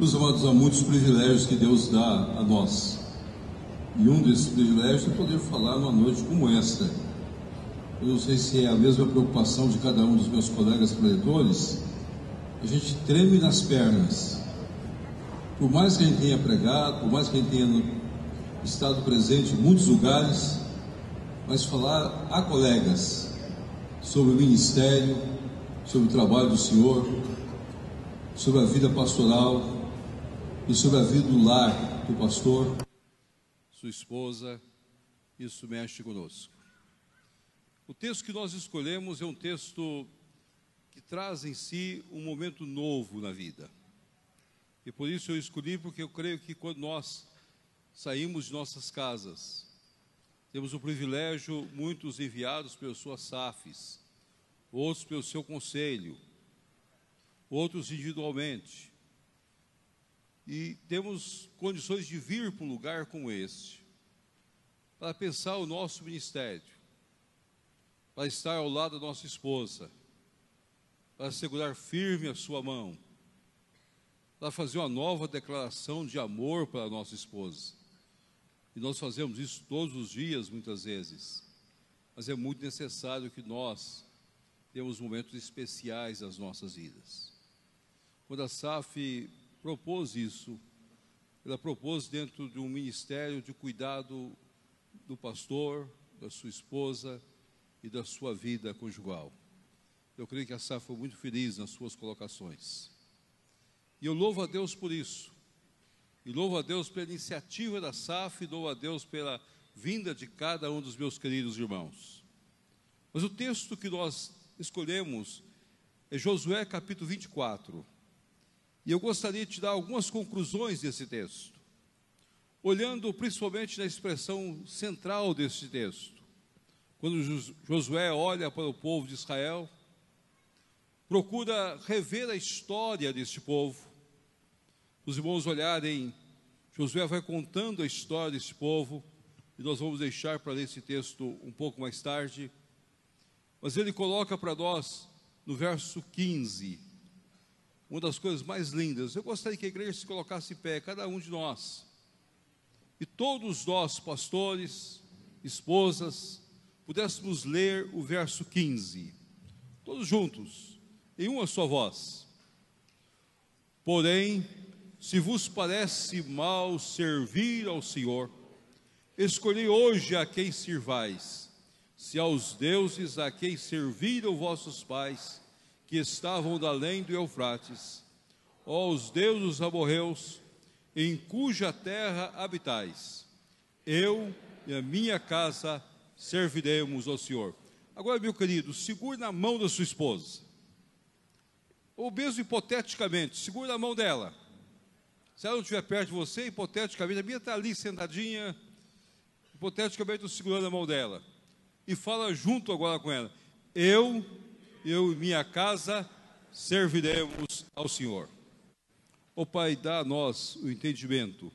Meus amados, há muitos privilégios que Deus dá a nós. E um desses privilégios é poder falar numa noite como esta. Eu não sei se é a mesma preocupação de cada um dos meus colegas preletores. A gente treme nas pernas. Por mais que a gente tenha pregado, por mais que a gente tenha estado presente em muitos lugares, mas falar a colegas sobre o ministério, sobre o trabalho do Senhor, sobre a vida pastoral e sobre a vida do lar do pastor, sua esposa, isso mexe conosco. O texto que nós escolhemos é um texto que traz em si um momento novo na vida. E por isso eu escolhi, porque eu creio que quando nós saímos de nossas casas, temos o privilégio, muitos enviados pelas suas SAFs, outros pelo seu conselho, outros individualmente. E temos condições de vir para um lugar como este, para pensar o nosso ministério, para estar ao lado da nossa esposa, para segurar firme a sua mão, para fazer uma nova declaração de amor para a nossa esposa. E nós fazemos isso todos os dias, muitas vezes, mas é muito necessário que nós temos momentos especiais nas nossas vidas. Quando a SAF propôs isso, ela propôs dentro de um ministério de cuidado do pastor, da sua esposa e da sua vida conjugal. Eu creio que a SAF foi muito feliz nas suas colocações. E eu louvo a Deus por isso. E louvo a Deus pela iniciativa da SAF, e louvo a Deus pela vinda de cada um dos meus queridos irmãos. Mas o texto que nós escolhemos é Josué capítulo 24. E eu gostaria de te dar algumas conclusões desse texto, olhando principalmente na expressão central desse texto. Quando Josué olha para o povo de Israel, procura rever a história deste povo. Os irmãos olharem, Josué vai contando a história deste povo, e nós vamos deixar para ler esse texto um pouco mais tarde. Mas ele coloca para nós, no verso 15, uma das coisas mais lindas. Eu gostaria que a igreja se colocasse em pé, cada um de nós, e todos nós, pastores, esposas, pudéssemos ler o verso 15, todos juntos, em uma só voz. Porém, se vos parece mal servir ao Senhor, escolhi hoje a quem sirvais, se aos deuses a quem serviram vossos pais, que estavam da além do Eufrates, ou aos deuses dos amorreus, em cuja terra habitais. Eu e a minha casa serviremos ao Senhor. Agora, meu querido, segure na mão da sua esposa, ou mesmo hipoteticamente, segure na mão dela. Se ela não estiver perto de você, hipoteticamente, a minha está ali sentadinha, hipoteticamente, eu segurando a mão dela, e fala junto agora com ela: eu e minha casa serviremos ao Senhor. Ó Pai, dá a nós o entendimento,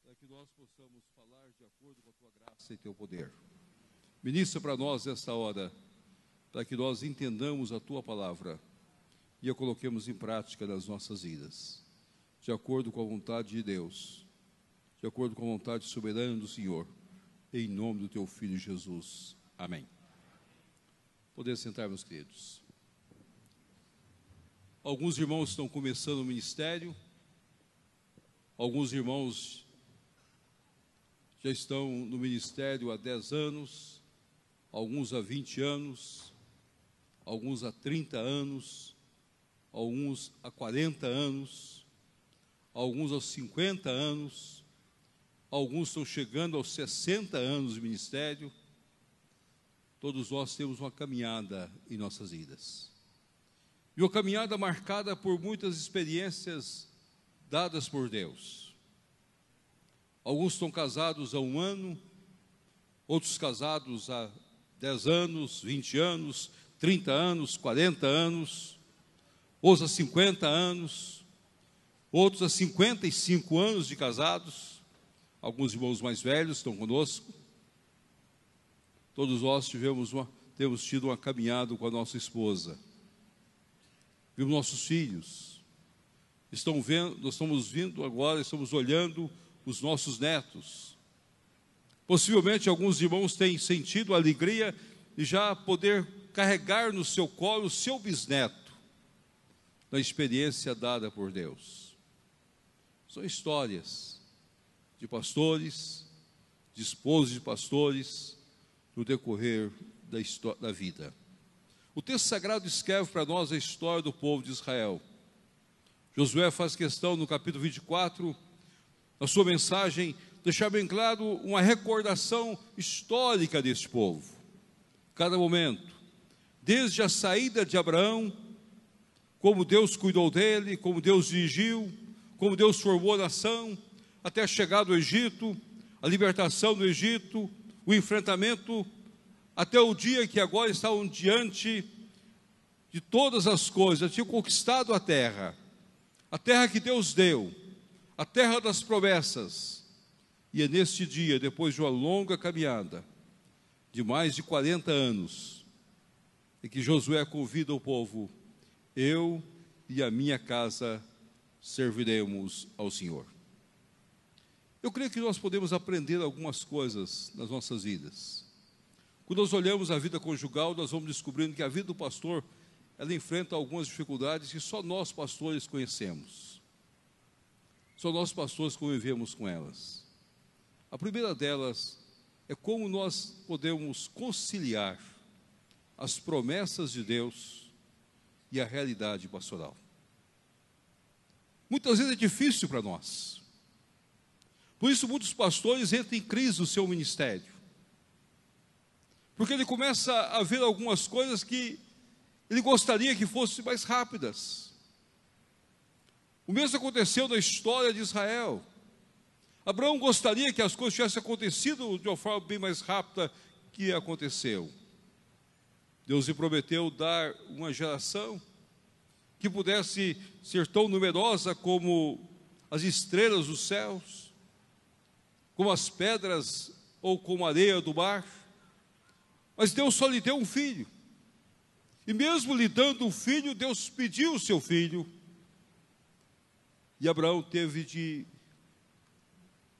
para que nós possamos falar de acordo com a Tua graça e Teu poder. Ministra para nós esta hora, para que nós entendamos a Tua palavra e a coloquemos em prática nas nossas vidas, de acordo com a vontade de Deus, de acordo com a vontade soberana do Senhor, em nome do Teu Filho Jesus. Amém. Podemos sentar, meus queridos. Alguns irmãos estão começando o ministério, alguns irmãos já estão no ministério há 10 anos, alguns há 20 anos, alguns há 30 anos, alguns há 40 anos, alguns aos 50 anos, alguns estão chegando aos 60 anos de ministério. Todos nós temos uma caminhada em nossas vidas, e uma caminhada marcada por muitas experiências dadas por Deus. Alguns estão casados há 1 ano, outros casados há 10 anos, 20 anos, 30 anos, 40 anos, outros há 50 anos, outros há 55 anos de casados. Alguns irmãos mais velhos estão conosco. Todos nós temos tido uma caminhada com a nossa esposa. Vimos nossos filhos, nós estamos vindo agora, estamos olhando os nossos netos. Possivelmente alguns irmãos têm sentido a alegria de já poder carregar no seu colo o seu bisneto, na experiência dada por Deus. São histórias de pastores, de esposos de pastores, no decorrer da vida. O texto sagrado escreve para nós a história do povo de Israel. Josué faz questão no capítulo 24, na sua mensagem, deixar bem claro uma recordação histórica deste povo. Cada momento, desde a saída de Abraão, como Deus cuidou dele, como Deus dirigiu, como Deus formou a nação, até a chegada do Egito, a libertação do Egito, o enfrentamento, até o dia que agora estavam diante de todas as coisas, tinham conquistado a terra que Deus deu, a terra das promessas. E é neste dia, depois de uma longa caminhada, de mais de 40 anos, em que Josué convida o povo: eu e a minha casa serviremos ao Senhor. Eu creio que nós podemos aprender algumas coisas nas nossas vidas. Quando nós olhamos a vida conjugal, nós vamos descobrindo que a vida do pastor, ela enfrenta algumas dificuldades que só nós pastores conhecemos. Só nós pastores convivemos com elas. A primeira delas é como nós podemos conciliar as promessas de Deus e a realidade pastoral. Muitas vezes é difícil para nós. Por isso muitos pastores entram em crise no seu ministério. Porque ele começa a ver algumas coisas que ele gostaria que fossem mais rápidas. O mesmo aconteceu na história de Israel. Abraão gostaria que as coisas tivessem acontecido de uma forma bem mais rápida que aconteceu. Deus lhe prometeu dar uma geração que pudesse ser tão numerosa como as estrelas dos céus, como as pedras ou como a areia do mar. Mas Deus só lhe deu um filho. E mesmo lhe dando um filho, Deus pediu o seu filho. E Abraão teve de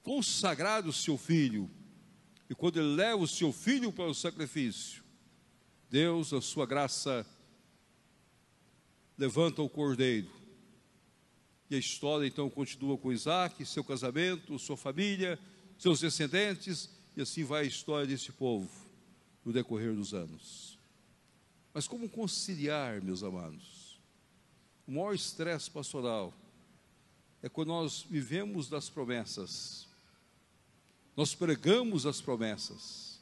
consagrar o seu filho. E quando ele leva o seu filho para o sacrifício, Deus, a sua graça, levanta o cordeiro. E a história então continua com Isaac, seu casamento, sua família, seus descendentes, e assim vai a história desse povo no decorrer dos anos. Mas como conciliar, meus amados? O maior estresse pastoral é quando nós vivemos das promessas, nós pregamos as promessas,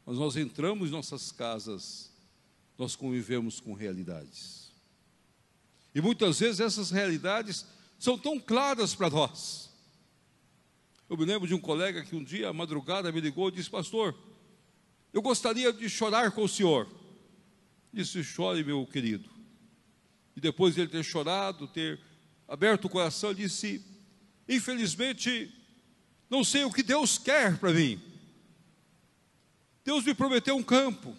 mas nós entramos em nossas casas, nós convivemos com realidades. E muitas vezes essas realidades são tão claras para nós. Eu me lembro de um colega que um dia, à madrugada, me ligou e disse: pastor, eu gostaria de chorar com o senhor. Disse: chore, meu querido. E depois de ele ter chorado, ter aberto o coração, disse: infelizmente, não sei o que Deus quer para mim. Deus me prometeu um campo.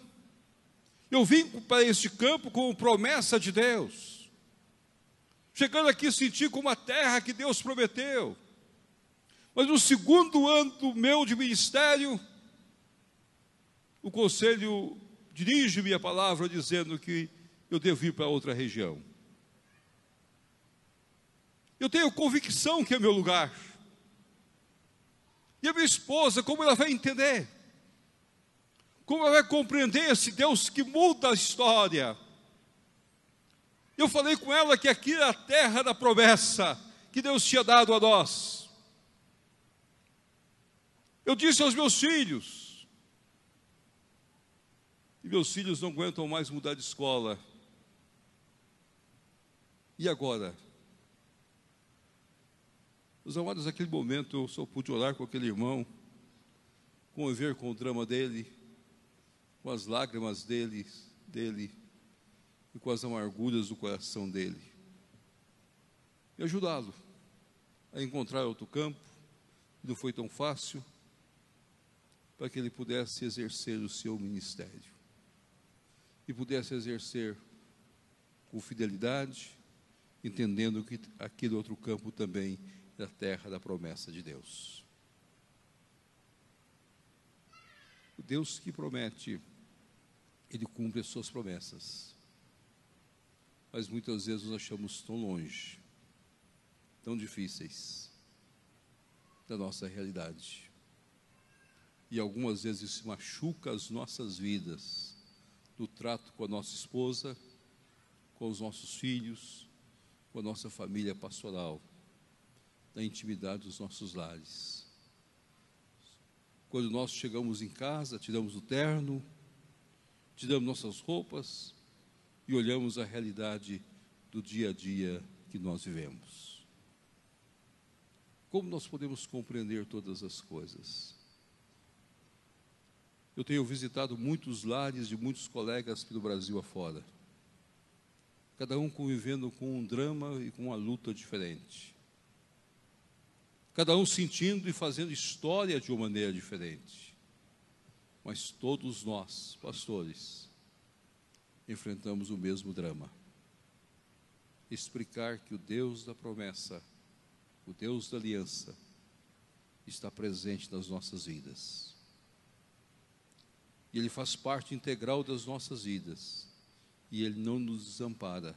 Eu vim para este campo com promessa de Deus. Chegando aqui, senti como a terra que Deus prometeu. Mas no segundo ano meu de ministério, o conselho dirige-me a palavra dizendo que eu devo ir para outra região. Eu tenho convicção que é meu lugar. E a minha esposa, como ela vai entender? Como ela vai compreender esse Deus que muda a história? Eu falei com ela que aqui é a terra da promessa que Deus tinha dado a nós. Eu disse aos meus filhos, e meus filhos não aguentam mais mudar de escola. E agora? Meus amados, naquele momento eu só pude orar com aquele irmão, conviver com o drama dele, com as lágrimas dele e com as amarguras do coração dele. E ajudá-lo a encontrar outro campo, que não foi tão fácil, para que ele pudesse exercer o seu ministério. E pudesse exercer com fidelidade entendendo que aquele outro campo também é a terra da promessa de Deus. O Deus que promete, Ele cumpre as suas promessas. Mas muitas vezes nós achamos tão longe, tão difíceis da nossa realidade. E algumas vezes isso machuca as nossas vidas, no trato com a nossa esposa, com os nossos filhos, com a nossa família pastoral, na intimidade dos nossos lares. Quando nós chegamos em casa, tiramos o terno, tiramos nossas roupas e olhamos a realidade do dia a dia que nós vivemos. Como nós podemos compreender todas as coisas? Eu tenho visitado muitos lares de muitos colegas pelo Brasil afora, cada um convivendo com um drama e com uma luta diferente, cada um sentindo e fazendo história de uma maneira diferente, mas todos nós, pastores, enfrentamos o mesmo drama. Explicar que o Deus da promessa, o Deus da aliança, está presente nas nossas vidas. E Ele faz parte integral das nossas vidas. E Ele não nos desampara,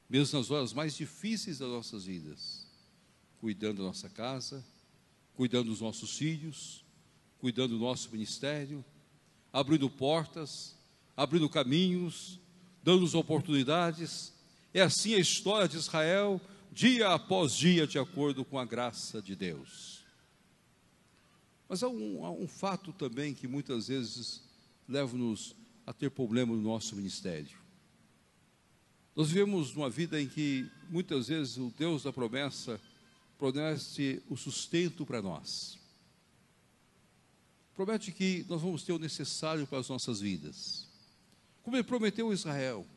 mesmo nas horas mais difíceis das nossas vidas, cuidando da nossa casa, cuidando dos nossos filhos, cuidando do nosso ministério, abrindo portas, abrindo caminhos, dando-nos oportunidades. É assim a história de Israel, dia após dia, de acordo com a graça de Deus. Mas há um fato também que muitas vezes leva-nos a ter problema no nosso ministério. Nós vivemos uma vida em que muitas vezes o Deus da promessa promete o sustento para nós. Promete que nós vamos ter o necessário para as nossas vidas. Como Ele prometeu a Israel.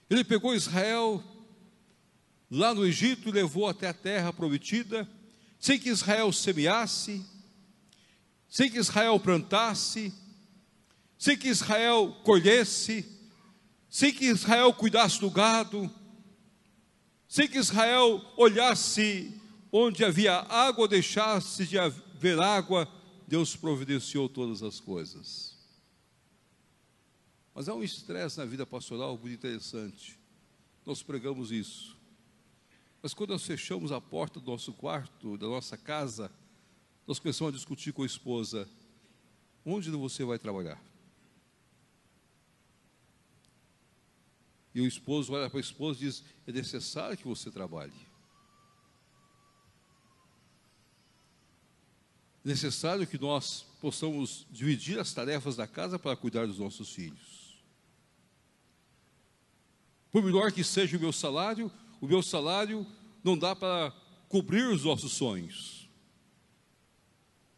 Ele pegou Israel lá no Egito e levou até a terra prometida, sem que Israel semeasse, sem que Israel plantasse, sem que Israel colhesse, sem que Israel cuidasse do gado, sem que Israel olhasse onde havia água ou deixasse de haver água. Deus providenciou todas as coisas. Mas há um estresse na vida pastoral muito interessante. Nós pregamos isso. Mas quando nós fechamos a porta do nosso quarto, da nossa casa, nós começamos a discutir com a esposa: onde você vai trabalhar? E o esposo olha para a esposa e diz: é necessário que você trabalhe. É necessário que nós possamos dividir as tarefas da casa para cuidar dos nossos filhos. Por melhor que seja o meu salário não dá para cobrir os nossos sonhos.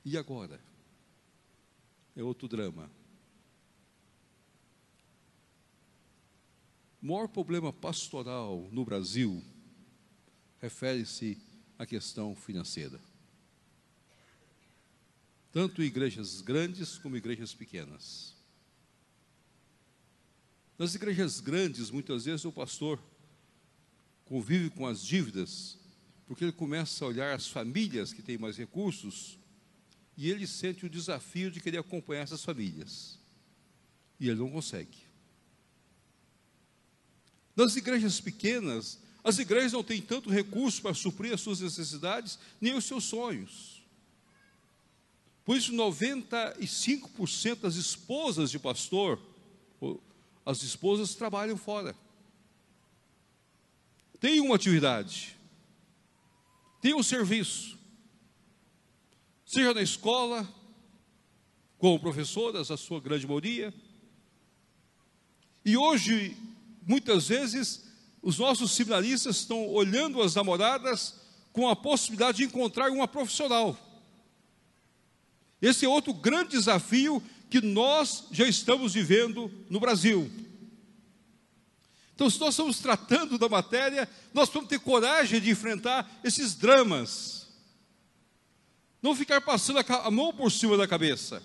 E agora? É outro drama. O maior problema pastoral no Brasil refere-se à questão financeira. Tanto igrejas grandes como igrejas pequenas. Nas igrejas grandes, muitas vezes o pastor convive com as dívidas, porque ele começa a olhar as famílias que têm mais recursos, e ele sente o desafio de querer acompanhar essas famílias. E ele não consegue. Nas igrejas pequenas, as igrejas não têm tanto recurso para suprir as suas necessidades, nem os seus sonhos. Por isso, 95% das esposas de pastor, as esposas trabalham fora. Tem uma atividade, tem um serviço, seja na escola, como professoras, a sua grande maioria. E hoje, muitas vezes, os nossos seminaristas estão olhando as namoradas com a possibilidade de encontrar uma profissional. Esse é outro grande desafio que nós já estamos vivendo no Brasil. Então, se nós estamos tratando da matéria, nós vamos ter coragem de enfrentar esses dramas. Não ficar passando a mão por cima da cabeça.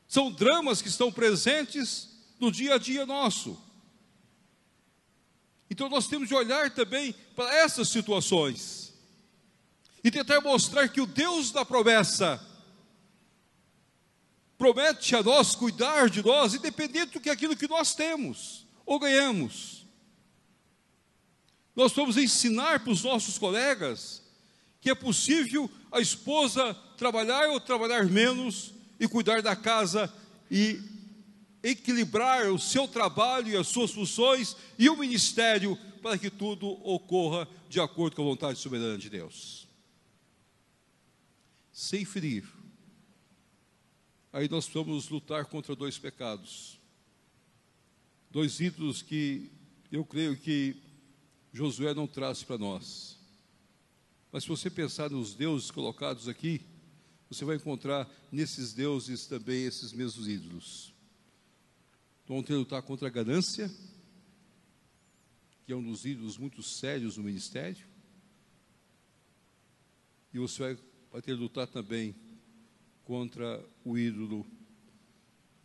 São dramas que estão presentes no dia a dia nosso. Então nós temos de olhar também para essas situações e tentar mostrar que o Deus da promessa promete a nós cuidar de nós, independente do que aquilo que nós temos ou ganhamos. Nós vamos ensinar para os nossos colegas que é possível a esposa trabalhar ou trabalhar menos e cuidar da casa e equilibrar o seu trabalho e as suas funções e o ministério para que tudo ocorra de acordo com a vontade soberana de Deus. Sem ferir. Aí nós vamos lutar contra dois pecados. Dois ídolos que eu creio que Josué não traz para nós. Mas se você pensar nos deuses colocados aqui, você vai encontrar nesses deuses também esses mesmos ídolos. Então vamos ter que lutar contra a ganância, que é um dos ídolos muito sérios no ministério. E você vai ter que lutar também contra o ídolo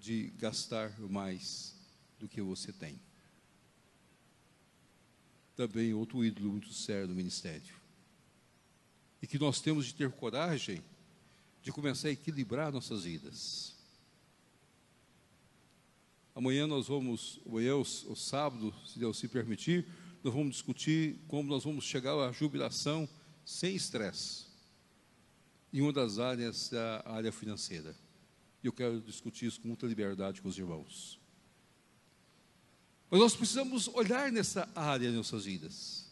de gastar mais do que você tem. Também outro ídolo muito sério no ministério. E que nós temos de ter coragem de começar a equilibrar nossas vidas. Amanhã o sábado, se Deus se permitir, nós vamos discutir como nós vamos chegar à jubilação sem estresse. Em uma das áreas, a área financeira. E eu quero discutir isso com muita liberdade com os irmãos. Mas nós precisamos olhar nessa área de nossas vidas.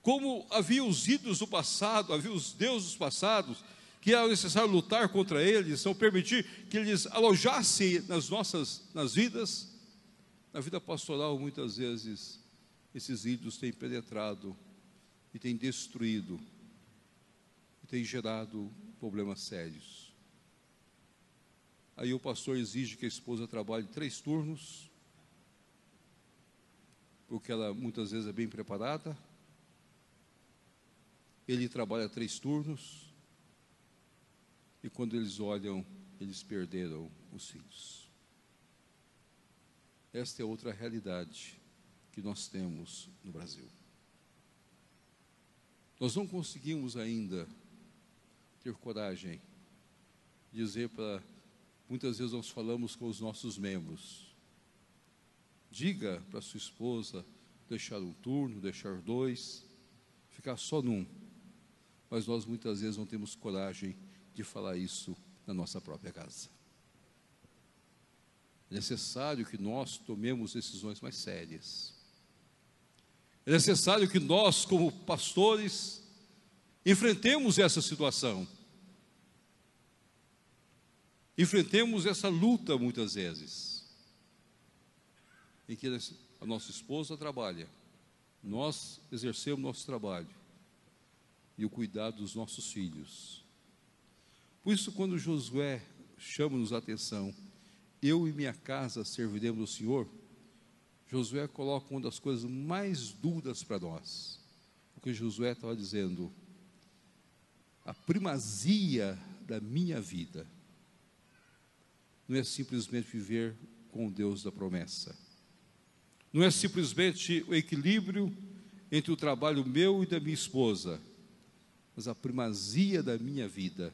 Como havia os ídolos do passado, havia os deuses passados, que era necessário lutar contra eles, não permitir que eles alojassem nas vidas. Na vida pastoral, muitas vezes, esses ídolos têm penetrado e têm destruído, e têm gerado problemas sérios. Aí o pastor exige que a esposa trabalhe 3 turnos, porque ela muitas vezes é bem preparada. Ele trabalha 3 turnos, e quando eles olham, eles perderam os filhos. Esta é outra realidade que nós temos no Brasil. Nós não conseguimos ainda ter coragem de dizer para... Muitas vezes nós falamos com os nossos membros: diga para sua esposa deixar um turno, deixar 2, ficar só num. Mas nós muitas vezes não temos coragem de falar isso na nossa própria casa. É necessário que nós tomemos decisões mais sérias. É necessário que nós, como pastores, enfrentemos essa situação. Enfrentemos essa luta muitas vezes, em que a nossa esposa trabalha, nós exercemos nosso trabalho e o cuidado dos nossos filhos. Por isso, quando Josué chama-nos a atenção, eu e minha casa serviremos ao Senhor, Josué coloca uma das coisas mais duras para nós, porque Josué estava dizendo: a primazia da minha vida não é simplesmente viver com o Deus da promessa, não é simplesmente o equilíbrio entre o trabalho meu e da minha esposa, mas a primazia da minha vida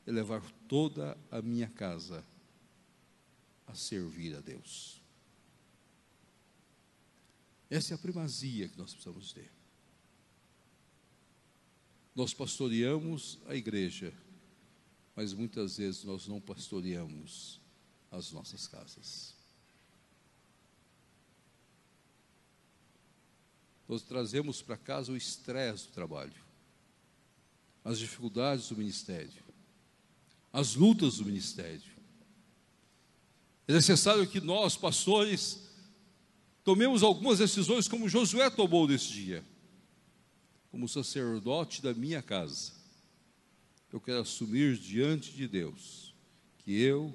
é levar toda a minha casa a servir a Deus. Essa é a primazia que nós precisamos ter. Nós pastoreamos a igreja, mas muitas vezes nós não pastoreamos as nossas casas. Nós trazemos para casa o estresse do trabalho, as dificuldades do ministério, as lutas do ministério. É necessário que nós, pastores, tomemos algumas decisões como Josué tomou nesse dia. Como sacerdote da minha casa, eu quero assumir diante de Deus que eu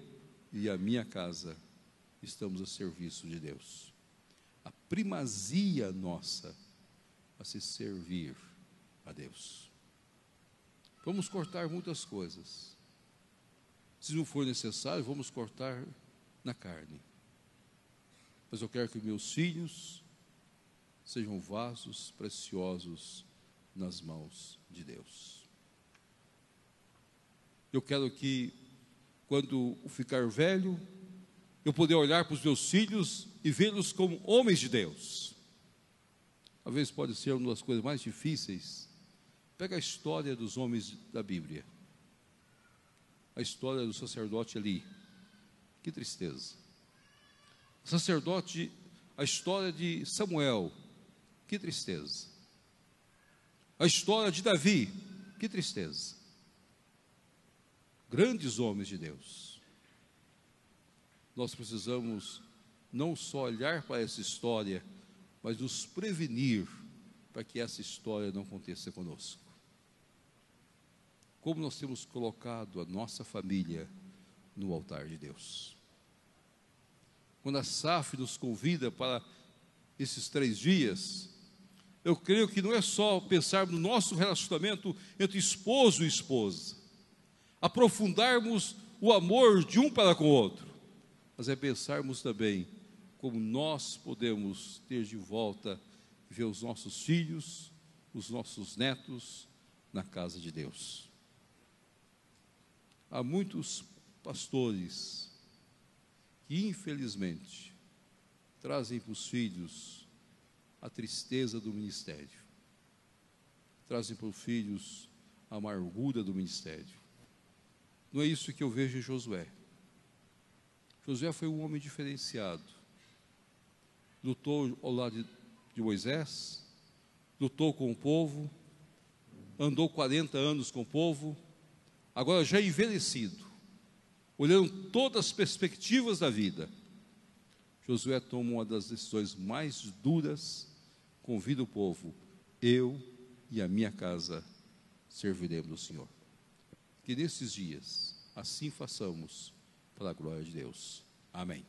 e a minha casa estamos a serviço de Deus. A primazia nossa a se servir a Deus. Vamos cortar muitas coisas. Se não for necessário, vamos cortar na carne. Mas eu quero que meus filhos sejam vasos preciosos nas mãos de Deus. Eu quero que, quando ficar velho, eu poder olhar para os meus filhos e vê-los como homens de Deus. Às vezes pode ser uma das coisas mais difíceis. Pega a história dos homens da Bíblia. A história do sacerdote Eli. Que tristeza. O sacerdote, a história de Samuel. Que tristeza. A história de Davi. Que tristeza. Grandes homens de Deus. Nós precisamos não só olhar para essa história, mas nos prevenir para que essa história não aconteça conosco. Como nós temos colocado a nossa família no altar de Deus. Quando a SAF nos convida para esses 3 dias, eu creio que não é só pensar no nosso relacionamento entre esposo e esposa, aprofundarmos o amor de um para com o outro, mas é pensarmos também como nós podemos ter de volta e ver os nossos filhos, os nossos netos na casa de Deus. Há muitos pastores que, infelizmente, trazem para os filhos a tristeza do ministério, trazem para os filhos a amargura do ministério. Não é isso que eu vejo em Josué. Josué foi um homem diferenciado. Lutou ao lado de Moisés, lutou com o povo, andou 40 anos com o povo, agora já envelhecido, olhando todas as perspectivas da vida. Josué toma uma das decisões mais duras, convida o povo: eu e a minha casa serviremos ao Senhor. Que nesses dias assim façamos, para a glória de Deus. Amém.